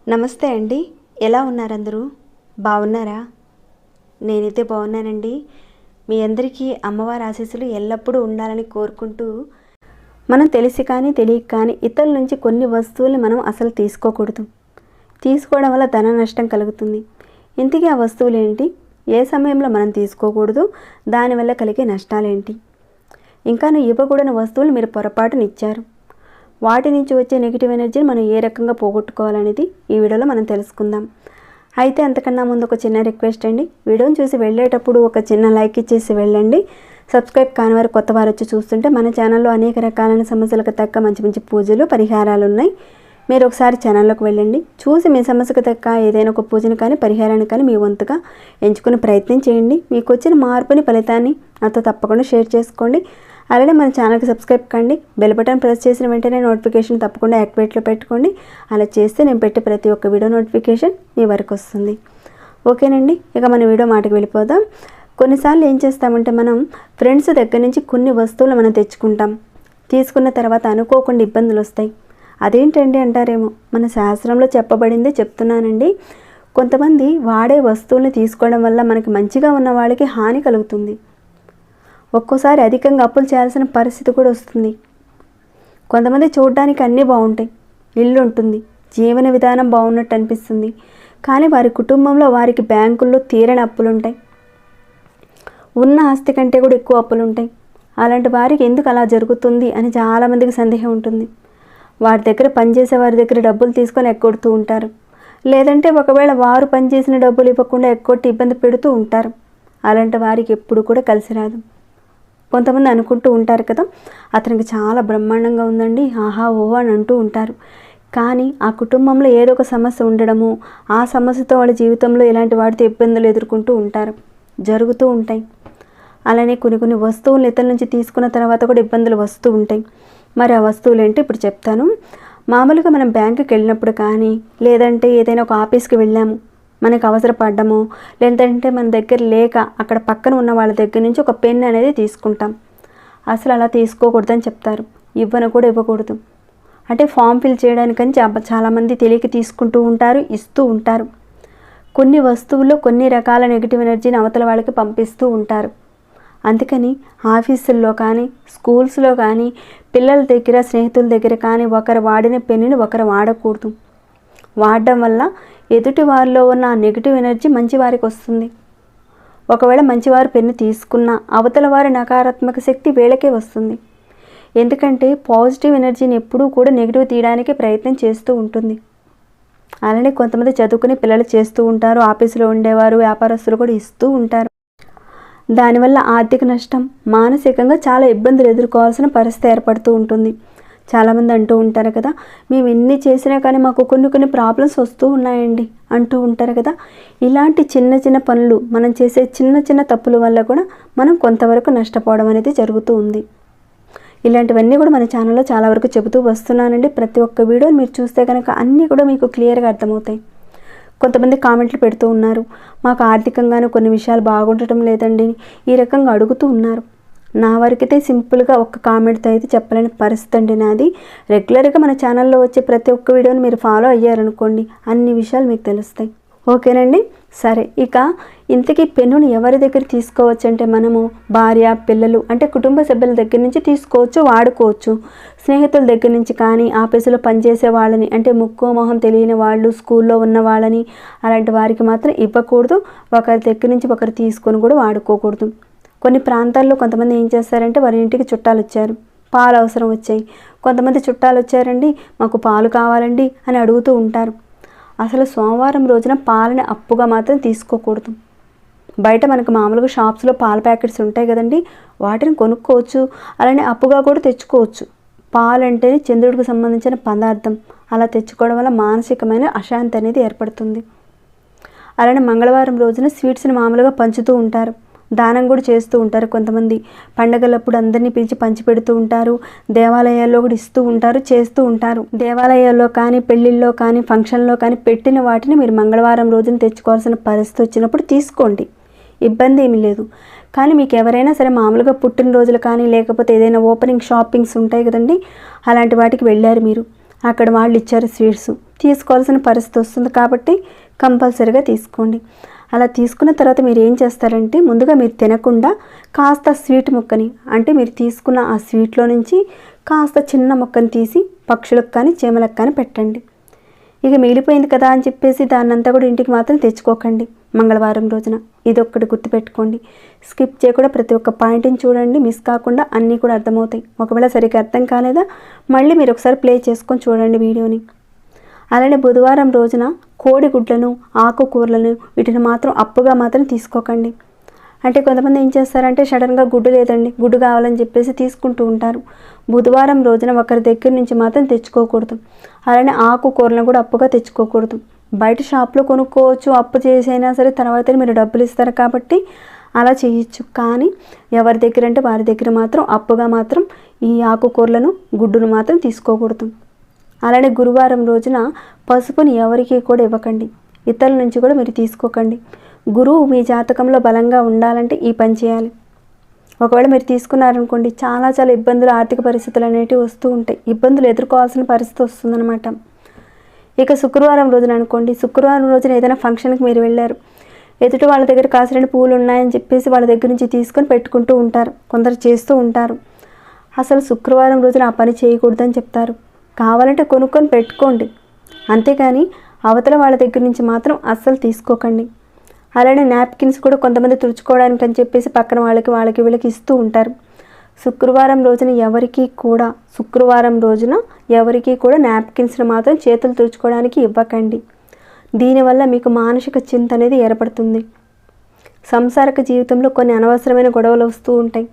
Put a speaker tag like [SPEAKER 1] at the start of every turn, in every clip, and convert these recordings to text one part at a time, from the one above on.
[SPEAKER 1] నమస్తే అండి, ఎలా ఉన్నారు అందరూ? బాగున్నారా? నేనైతే బాగున్నానండి. మీ అందరికీ అమ్మవారి ఆశీస్సులు ఎల్లప్పుడూ ఉండాలని కోరుకుంటూ, మనం తెలిసి కానీ తెలియక కానీ ఇతరుల నుంచి కొన్ని వస్తువులు మనం అసలు తీసుకోకూడదు. తీసుకోవడం వల్ల ధన నష్టం కలుగుతుంది. ఇంతకీ ఆ వస్తువులు ఏంటి? ఏ సమయంలో మనం తీసుకోకూడదు? దానివల్ల కలిగే నష్టాలేంటి? ఇంకా ఇవ్వకూడని వస్తువులు మీరు పొరపాటున ఇచ్చారు, వాటి నుంచి వచ్చే నెగిటివ్ ఎనర్జీని మనం ఏ రకంగా పోగొట్టుకోవాలనేది ఈ వీడియోలో మనం తెలుసుకుందాం. అయితే అంతకన్నా ముందు ఒక చిన్న రిక్వెస్ట్ అండి, వీడియోని చూసి వెళ్ళేటప్పుడు ఒక చిన్న లైక్ ఇచ్చేసి వెళ్ళండి. సబ్స్క్రైబ్ కాని వారు కొత్త వారు వచ్చి చూస్తుంటే మన ఛానల్లో అనేక రకాలైన సమస్యలకు తగ్గ మంచి మంచి పూజలు పరిహారాలు ఉన్నాయి. మీరు ఒకసారి ఛానల్లోకి వెళ్ళండి, చూసి మీ సమస్యకు తగ్గ ఏదైనా ఒక పూజను కానీ పరిహారాన్ని కానీ మీ వంతుగా ఎంచుకునే ప్రయత్నం చేయండి. మీకు వచ్చిన మార్పుని ఫలితాన్ని నాతో తప్పకుండా షేర్ చేసుకోండి. అలాగే మన ఛానల్కి సబ్స్క్రైబ్ కండి, బెల్ బటన్ ప్రెస్ చేసిన వెంటనే నోటిఫికేషన్ తప్పకుండా యాక్టివేట్లో పెట్టుకోండి. అలా చేస్తే నేను పెట్టే ప్రతి ఒక్క వీడియో నోటిఫికేషన్ మీ వరకు వస్తుంది. ఓకేనండి, ఇక మన వీడియో మాటకి వెళ్ళిపోదాం. కొన్నిసార్లు ఏం చేస్తామంటే మనం ఫ్రెండ్స్ దగ్గర నుంచి కొన్ని వస్తువులు మనం తెచ్చుకుంటాం. తీసుకున్న తర్వాత అనుకోకుండా ఇబ్బందులు వస్తాయి. అదేంటండి అంటారేమో, మన శాస్త్రంలో చెప్పబడిందే చెప్తున్నానండి. కొంతమంది వాడే వస్తువుల్ని తీసుకోవడం వల్ల మనకి మంచిగా ఉన్న వాళ్ళకి హాని కలుగుతుంది. ఒక్కోసారి అధికంగా అప్పులు చేయాల్సిన పరిస్థితి కూడా వస్తుంది. కొంతమంది చూడడానికి అన్నీ బాగుంటాయి, ఇల్లు ఉంటుంది, జీవన విధానం బాగున్నట్టు అనిపిస్తుంది, కానీ వారి కుటుంబంలో వారికి బ్యాంకుల్లో తీరని అప్పులు ఉంటాయి. ఉన్న ఆస్తి కంటే కూడా ఎక్కువ అప్పులు ఉంటాయి. అలాంటి వారికి ఎందుకు అలా జరుగుతుంది అని చాలామందికి సందేహం ఉంటుంది. వారి దగ్గర పనిచేసే వారి దగ్గర డబ్బులు తీసుకొని ఎగ్గొడుతూ ఉంటారు, లేదంటే ఒకవేళ వారు పనిచేసిన డబ్బులు ఇవ్వకుండా ఎగ్గొట్టి ఇబ్బంది పెడుతూ ఉంటారు. అలాంటి వారికి ఎప్పుడు కూడా కలిసి రాదు. కొంతమంది అనుకుంటూ ఉంటారు కదా, అతనికి చాలా బ్రహ్మాండంగా ఉందండి, ఆహా ఓహో అని అంటూ ఉంటారు. కానీ ఆ కుటుంబంలో ఏదో ఒక సమస్య ఉండడము, ఆ సమస్యతో వాళ్ళ జీవితంలో ఇలాంటి వాటితో ఇబ్బందులు ఎదుర్కొంటూ ఉంటారు, జరుగుతూ ఉంటాయి. అలానే కొన్ని వస్తువులు ఇతరుల నుంచి తీసుకున్న తర్వాత కూడా ఇబ్బందులు వస్తూ ఉంటాయి. మరి ఆ వస్తువులు ఏంటి ఇప్పుడు చెప్తాను. మామూలుగా మనం బ్యాంకుకి వెళ్ళినప్పుడు కానీ, లేదంటే ఏదైనా ఒక ఆఫీస్కి వెళ్ళాము, మనకు అవసరపడ్డము, లేదంటే మన దగ్గర లేక అక్కడ పక్కన ఉన్న వాళ్ళ దగ్గర నుంచి ఒక పెన్ అనేది తీసుకుంటాం. అసలు అలా తీసుకోకూడదని చెప్తారు. ఇవ్వను కూడా ఇవ్వకూడదు. అంటే ఫామ్ ఫిల్ చేయడానికని చాలామంది తెలియక తీసుకుంటూ ఉంటారు, ఇస్తూ ఉంటారు. కొన్ని వస్తువుల్లో కొన్ని రకాల నెగిటివ్ ఎనర్జీని అవతల వాళ్ళకి పంపిస్తూ ఉంటారు. అందుకని ఆఫీసుల్లో కానీ, స్కూల్స్లో కానీ, పిల్లల దగ్గర, స్నేహితుల దగ్గర కానీ ఒకరు వాడిన పెన్నుని ఒకరు వాడకూడదు. వాడడం వల్ల ఎదుటి వారిలో ఉన్న నెగిటివ్ ఎనర్జీ మంచివారికి వస్తుంది. ఒకవేళ మంచివారు పెన్ను తీసుకున్న అవతల వారి నకారాత్మక శక్తి వీళ్ళకే వస్తుంది. ఎందుకంటే పాజిటివ్ ఎనర్జీని ఎప్పుడూ కూడా నెగిటివ్ తీయడానికి ప్రయత్నం చేస్తూ ఉంటుంది. అలానే కొంతమంది చదువుకుని పిల్లలు చేస్తూ ఉంటారు, ఆఫీసులో ఉండేవారు, వ్యాపారస్తులు కూడా ఇస్తూ ఉంటారు. దానివల్ల ఆర్థిక నష్టం, మానసికంగా చాలా ఇబ్బందులు ఎదుర్కోవాల్సిన పరిస్థితి ఏర్పడుతూ ఉంటుంది. చాలామంది అంటూ ఉంటారు కదా, మేము ఎన్ని చేసినా కానీ మాకు కొన్ని ప్రాబ్లమ్స్ వస్తూ ఉన్నాయండి అంటూ ఉంటారు కదా. ఇలాంటి చిన్న పనులు, మనం చేసే చిన్న తప్పుల వల్ల కూడా మనం కొంతవరకు నష్టపోవడం అనేది జరుగుతూ ఉంది. ఇలాంటివన్నీ కూడా మన ఛానల్లో చాలా వరకు చెబుతూ వస్తున్నానండి. ప్రతి ఒక్క వీడియోని మీరు చూస్తే కనుక అన్నీ కూడా మీకు క్లియర్గా అర్థమవుతాయి. కొంతమంది కామెంట్లు పెడుతూ ఉన్నారు, మాకు ఆర్థికంగానే కొన్ని విషయాలు బాగుండటం లేదండి, ఈ రకంగా అడుగుతూ ఉన్నారు. నా వరకైతే సింపుల్గా ఒక్క కామెంట్తో అయితే చెప్పలేని పరిస్థితి అండి నాది. రెగ్యులర్గా మన ఛానల్లో వచ్చే ప్రతి ఒక్క వీడియోని మీరు ఫాలో అయ్యారనుకోండి, అన్ని విషయాలు మీకు తెలుస్తాయి. ఓకేనండి, సరే. ఇక ఇంతకీ పెన్నుని ఎవరి దగ్గర తీసుకోవచ్చు అంటే, మనము భార్య, పిల్లలు అంటే కుటుంబ సభ్యుల దగ్గర నుంచి తీసుకోవచ్చు, వాడుకోవచ్చు. స్నేహితుల దగ్గర నుంచి కానీ, ఆఫీసులో పనిచేసే వాళ్ళని అంటే ముక్కు మొహం తెలియని వాళ్ళు, స్కూల్లో ఉన్న వాళ్ళని, అలాంటి వారికి మాత్రం ఇవ్వకూడదు. ఒకరి దగ్గర నుంచి ఒకరు తీసుకొని కూడా వాడుకోకూడదు. కొన్ని ప్రాంతాల్లో కొంతమంది ఏం చేస్తారంటే, వారి ఇంటికి చుట్టాలు వచ్చారు, పాలు అవసరం వచ్చాయి. కొంతమంది చుట్టాలు వచ్చారండి, మాకు పాలు కావాలండి అని అడుగుతూ ఉంటారు. అసలు సోమవారం రోజున పాలని అప్పుగా మాత్రం తీసుకోకూడదు. బయట మనకు మామూలుగా షాప్స్లో పాల ప్యాకెట్స్ ఉంటాయి కదండి, వాటిని కొనుక్కోవచ్చు, అలానే అప్పుగా కూడా తెచ్చుకోవచ్చు. పాలంటేనే చంద్రుడికి సంబంధించిన పదార్థం. అలా తెచ్చుకోవడం వల్ల మానసికమైన అశాంతి అనేది ఏర్పడుతుంది. అలానే మంగళవారం రోజున స్వీట్స్ని మామూలుగా పంచుతూ ఉంటారు, దానం కూడా చేస్తూ ఉంటారు. కొంతమంది పండగలప్పుడు అందరినీ పిలిచి పంచిపెడుతూ ఉంటారు, దేవాలయాల్లో కూడా ఇస్తూ ఉంటారు, చేస్తూ ఉంటారు. దేవాలయాల్లో కానీ, పెళ్ళిళ్ళలో కానీ, ఫంక్షన్లో కానీ పెట్టిన వాటిని మీరు మంగళవారం రోజున తెచ్చుకోవాల్సిన పరిస్థితి వచ్చినప్పుడు తీసుకోండి, ఇబ్బంది ఏమీ లేదు. కానీ మీకు ఎవరైనా సరే మామూలుగా పుట్టినరోజులు కానీ లేకపోతే ఏదైనా ఓపెనింగ్ షాపింగ్స్ ఉంటాయి కదండి, అలాంటి వాటికి వెళ్ళారు మీరు, అక్కడ వాళ్ళు ఇచ్చారు స్వీట్స్, తీసుకోవాల్సిన పరిస్థితి వస్తుంది కాబట్టి కంపల్సరీగా తీసుకోండి. అలా తీసుకున్న తర్వాత మీరు ఏం చేస్తారంటే ముందుగా మీరు తినకుండా కాస్త స్వీట్ ముక్కని, అంటే మీరు తీసుకున్న ఆ స్వీట్లో నుంచి కాస్త చిన్న ముక్కని తీసి పక్షులకు కానీ చీమలకు కానీ పెట్టండి. ఇక మిగిలిపోయింది కదా అని చెప్పేసి దాన్నంతా కూడా ఇంటికి మాత్రం తెచ్చుకోకండి మంగళవారం రోజున. ఇదొక్కటి గుర్తుపెట్టుకోండి. స్కిప్ చేయకుండా ప్రతి ఒక్క పాయింట్ని చూడండి, మిస్ కాకుండా అన్నీ కూడా అర్థమవుతాయి. ఒకవేళ సరిగ్గా అర్థం కాలేదా మళ్ళీ మీరు ఒకసారి ప్లే చేసుకొని చూడండి వీడియోని. అలానే బుధవారం రోజున కోడిగుడ్లను, ఆకుకూరలను వీటిని మాత్రం అప్పుగా మాత్రం తీసుకోకండి. అంటే కొంతమంది ఏం చేస్తారంటే సడన్గా గుడ్డు లేదండి, గుడ్డు కావాలని చెప్పేసి తీసుకుంటూ ఉంటారు. బుధవారం రోజున ఒకరి దగ్గర నుంచి మాత్రం తెచ్చుకోకూడదు. అలానే ఆకుకూరలను కూడా అప్పుగా తెచ్చుకోకూడదు. బయట షాప్లో కొనుక్కోవచ్చు, అప్పు చేసైనా సరే తర్వాత మీరు డబ్బులు ఇస్తారు కాబట్టి అలా చేయొచ్చు. కానీ ఎవరి దగ్గర అంటే వారి దగ్గర మాత్రం అప్పుగా మాత్రం ఈ ఆకుకూరలను, గుడ్డును మాత్రం తీసుకోకూడదు. అలానే గురువారం రోజున పసుపుని ఎవరికి కూడా ఇవ్వకండి, ఇతరుల నుంచి కూడా మీరు తీసుకోకండి. గురువు మీ జాతకంలో బలంగా ఉండాలంటే ఈ పని చేయాలి. ఒకవేళ మీరు తీసుకున్నారనుకోండి చాలా ఇబ్బందులు, ఆర్థిక పరిస్థితులు అనేటివి వస్తూ ఉంటాయి, ఇబ్బందులు ఎదుర్కోవాల్సిన పరిస్థితి వస్తుందన్నమాట. ఇక శుక్రవారం రోజున అనుకోండి, శుక్రవారం రోజున ఏదైనా ఫంక్షన్కి మీరు వెళ్ళారు, ఎదుటి వాళ్ళ దగ్గర కాసిరెండు పువ్వులు ఉన్నాయని చెప్పేసి వాళ్ళ దగ్గర నుంచి తీసుకొని పెట్టుకుంటూ ఉంటారు, కొందరు చేస్తూ ఉంటారు. అసలు శుక్రవారం రోజున ఆ పని చేయకూడదని చెప్తారు. కావాలంటే కొనుక్కొని పెట్టుకోండి, అంతేగాని అవతల వాళ్ళ దగ్గర నుంచి మాత్రం అస్సలు తీసుకోకండి. అలానే నాప్కిన్స్ కూడా కొంతమంది తుడుచుకోవడానికి అని చెప్పేసి పక్కన వాళ్ళకి వీళ్ళకి ఇస్తూ ఉంటారు. శుక్రవారం రోజున ఎవరికి కూడా నాప్కిన్స్ని మాత్రం చేతులు తుడుచుకోవడానికి ఇవ్వకండి. దీనివల్ల మీకు మానసిక చింత అనేది ఏర్పడుతుంది. సంసారిక జీవితంలో కొన్ని అనవసరమైన గొడవలు వస్తూ ఉంటాయి.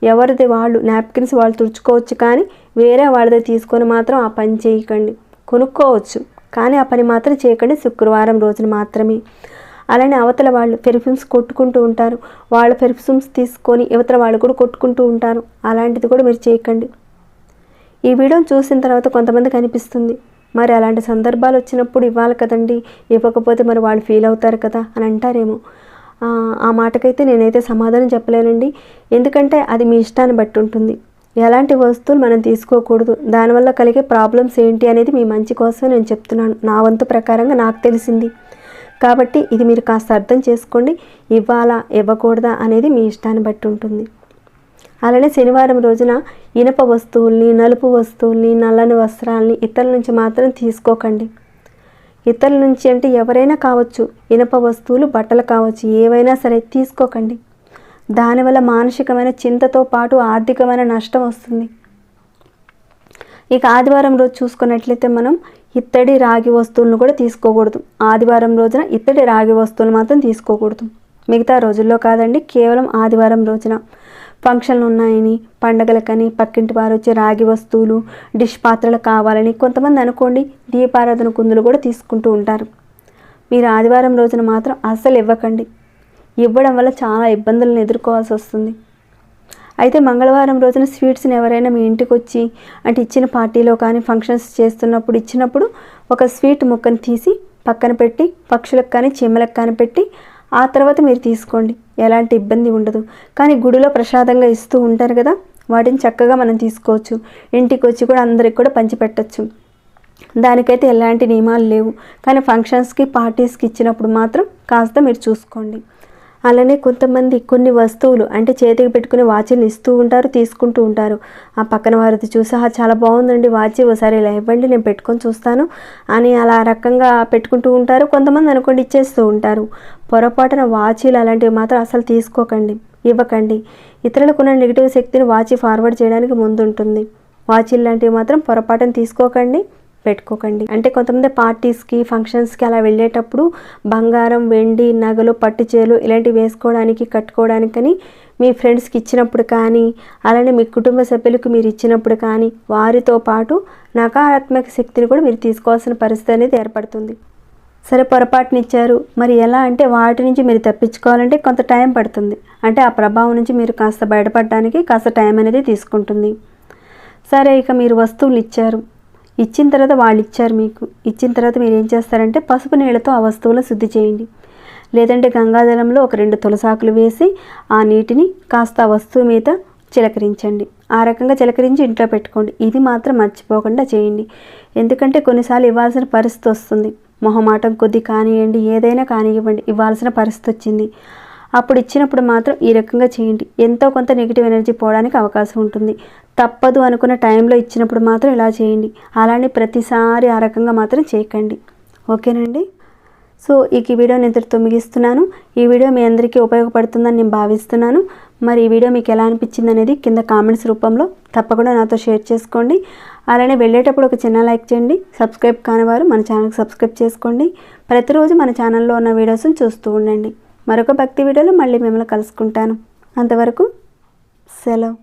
[SPEAKER 1] ఎవరిది వాళ్ళు నాప్కిన్స్ వాళ్ళు తుడుచుకోవచ్చు, కానీ వేరే వాళ్ళది తీసుకొని మాత్రం ఆ పని చేయకండి. కొనుక్కోవచ్చు కానీ ఆ పని మాత్రం చేయకండి శుక్రవారం రోజున మాత్రమే. అలానే అవతల వాళ్ళు పెర్ఫ్యూమ్స్ కొట్టుకుంటూ ఉంటారు, వాళ్ళ పెర్ఫ్యూమ్స్ తీసుకొని యువతల వాళ్ళు కూడా కొట్టుకుంటూ ఉంటారు, అలాంటిది కూడా మీరు చేయకండి. ఈ వీడియోని చూసిన తర్వాత కొంతమందికి అనిపిస్తుంది, మరి అలాంటి సందర్భాలు వచ్చినప్పుడు ఇవ్వాలి కదండి, ఇవ్వకపోతే మరి వాళ్ళు ఫీల్ అవుతారు కదా అని అంటారేమో. ఆ మాటకైతే నేనైతే సమాధానం చెప్పలేనండి, ఎందుకంటే అది మీ ఇష్టాన్ని బట్టి ఉంటుంది. ఎలాంటి వస్తువులు మనం తీసుకోకూడదు, దానివల్ల కలిగే ప్రాబ్లమ్స్ ఏంటి అనేది మీ మంచి కోసమే నేను చెప్తున్నాను, నా వంతు ప్రకారంగా నాకు తెలిసింది కాబట్టి ఇది మీరు కాస్త అర్థం చేసుకోండి. ఇవ్వాలా ఇవ్వకూడదా అనేది మీ ఇష్టాన్ని బట్టి ఉంటుంది. అలానే శనివారం రోజున ఇనప వస్తువుల్ని, నలుపు వస్తువుల్ని, నల్లని వస్త్రాలని ఇతరుల నుంచి మాత్రం తీసుకోకండి. ఇతరుల నుంచి అంటే ఎవరైనా కావచ్చు, ఇనప వస్తువులు, బట్టలు కావచ్చు, ఏవైనా సరే తీసుకోకండి. దానివల్ల మానసికమైన చింతతో పాటు ఆర్థికమైన నష్టం వస్తుంది. ఇక ఆదివారం రోజు చూసుకున్నట్లయితే మనం ఇత్తడి, రాగి వస్తువులను కూడా తీసుకోకూడదు. ఆదివారం రోజున ఇత్తడి, రాగి వస్తువులు మాత్రం తీసుకోకూడదు. మిగతా రోజుల్లో కాదండి, కేవలం ఆదివారం రోజున. ఫంక్షన్లు ఉన్నాయని, పండగలకని పక్కింటి వారు వచ్చి రాగి వస్తువులు, డిష్ పాత్రలు కావాలని కొంతమంది అనుకోండి దీపారాధన కుందులు కూడా తీసుకుంటూ ఉంటారు. మీరు ఆదివారం రోజున మాత్రం అస్సలు ఇవ్వకండి. ఇవ్వడం వల్ల చాలా ఇబ్బందులను ఎదుర్కోవాల్సి వస్తుంది. అయితే మంగళవారం రోజున స్వీట్స్ని ఎవరైనా మీ ఇంటికి వచ్చి అంటే ఇచ్చిన పార్టీలో కానీ ఫంక్షన్స్ చేస్తున్నప్పుడు ఇచ్చినప్పుడు ఒక స్వీట్ ముక్కను తీసి పక్కన పెట్టి పక్షులకు కానీ చీమలకు కానీ పెట్టి ఆ తర్వాత మీరు తీసుకోండి, ఎలాంటి ఇబ్బంది ఉండదు. కానీ గుడిలో ప్రసాదంగా ఇస్తూ ఉంటారు కదా, వాటిని చక్కగా మనం తీసుకోవచ్చు, ఇంటికి వచ్చి కూడా అందరికి కూడా పంచిపెట్టచ్చు, దానికైతే ఎలాంటి నియమాలు లేవు. కానీ ఫంక్షన్స్కి పార్టీస్కి ఇచ్చినప్పుడు మాత్రం కాస్త మీరు చూసుకోండి. అలానే కొంతమంది కొన్ని వస్తువులు అంటే చేతికి పెట్టుకునే వాచీలు ఇస్తూ ఉంటారు, తీసుకుంటూ ఉంటారు. ఆ పక్కన వారిది చూసి చాలా బాగుందండి వాచి, ఒకసారి ఇలా ఇవ్వండి నేను పెట్టుకొని చూస్తాను అని అలా రకంగా పెట్టుకుంటూ ఉంటారు. కొంతమంది అనుకోండి ఇచ్చేస్తూ ఉంటారు. పొరపాటున వాచీలు అలాంటివి మాత్రం అసలు తీసుకోకండి, ఇవ్వకండి. ఇతరులకున్న నెగిటివ్ శక్తిని వాచి ఫార్వర్డ్ చేయడానికి ముందుంటుంది. వాచీలు లాంటివి మాత్రం పొరపాటున తీసుకోకండి, పెట్టుకోకండి. అంటే కొంతమంది పార్టీస్కి ఫంక్షన్స్కి అలా వెళ్ళేటప్పుడు బంగారం, వెండి, నగలు, పట్టు చీరలు ఇలాంటివి వేసుకోవడానికి, కట్టుకోవడానికని మీ ఫ్రెండ్స్కి ఇచ్చినప్పుడు కానీ అలానే మీ కుటుంబ సభ్యులకు మీరు ఇచ్చినప్పుడు కానీ వారితో పాటు నకారాత్మక శక్తిని కూడా మీరు తీసుకోవాల్సిన పరిస్థితి అనేది ఏర్పడుతుంది. సరే పొరపాటున ఇచ్చారు, మరి ఎలా అంటే వాటి నుంచి మీరు తప్పించుకోవాలంటే కొంత టైం పడుతుంది. అంటే ఆ ప్రభావం నుంచి మీరు కాస్త బయటపడడానికి కాస్త టైం అనేది తీసుకుంటుంది. సరే ఇక మీరు వస్తువులు ఇచ్చారు, ఇచ్చిన తర్వాత వాళ్ళు ఇచ్చారు మీకు, ఇచ్చిన తర్వాత మీరు ఏం చేస్తారంటే పసుపు నీళ్ళతో ఆ వస్తువులను శుద్ధి చేయండి. లేదంటే గంగాజలంలో ఒక 2 తులసాకులు వేసి ఆ నీటిని కాస్త వస్తువు మీద చిలకరించండి. ఆ రకంగా చిలకరించి ఇంట్లో పెట్టుకోండి. ఇది మాత్రం మర్చిపోకుండా చేయండి. ఎందుకంటే కొన్నిసార్లు ఇవ్వాల్సిన పరిస్థితి వస్తుంది. మొహమాటం కొద్ది కానివ్వండి, ఏదైనా కానివ్వండి, ఇవ్వాల్సిన పరిస్థితి వచ్చింది. అప్పుడు ఇచ్చినప్పుడు మాత్రం ఈ రకంగా చేయండి. ఎంతో కొంత నెగిటివ్ ఎనర్జీ పోవడానికి అవకాశం ఉంటుంది. తప్పదు అనుకున్న టైంలో ఇచ్చినప్పుడు మాత్రం ఇలా చేయండి. అలానే ప్రతిసారి ఆ రకంగా మాత్రం చేయకండి. ఓకేనండి. సో ఈ వీడియోని ఇంతటితో ముగిస్తున్నాను. ఈ వీడియో మీ అందరికీ ఉపయోగపడుతుందని నేను భావిస్తున్నాను. మరి ఈ వీడియో మీకు ఎలా అనిపించింది అనేది కింద కామెంట్స్ రూపంలో తప్పకుండా నాతో షేర్ చేసుకోండి. అలానే వెళ్ళేటప్పుడు ఒక చిన్న లైక్ చేయండి. సబ్స్క్రైబ్ కానివారు మన ఛానల్కి సబ్స్క్రైబ్ చేసుకోండి. ప్రతిరోజు మన ఛానల్లో ఉన్న వీడియోస్ని చూస్తూ ఉండండి. మరొక భక్తి వీడియోలో మళ్ళీ మిమ్మల్ని కలుసుకుంటాను. అంతవరకు సెలవు.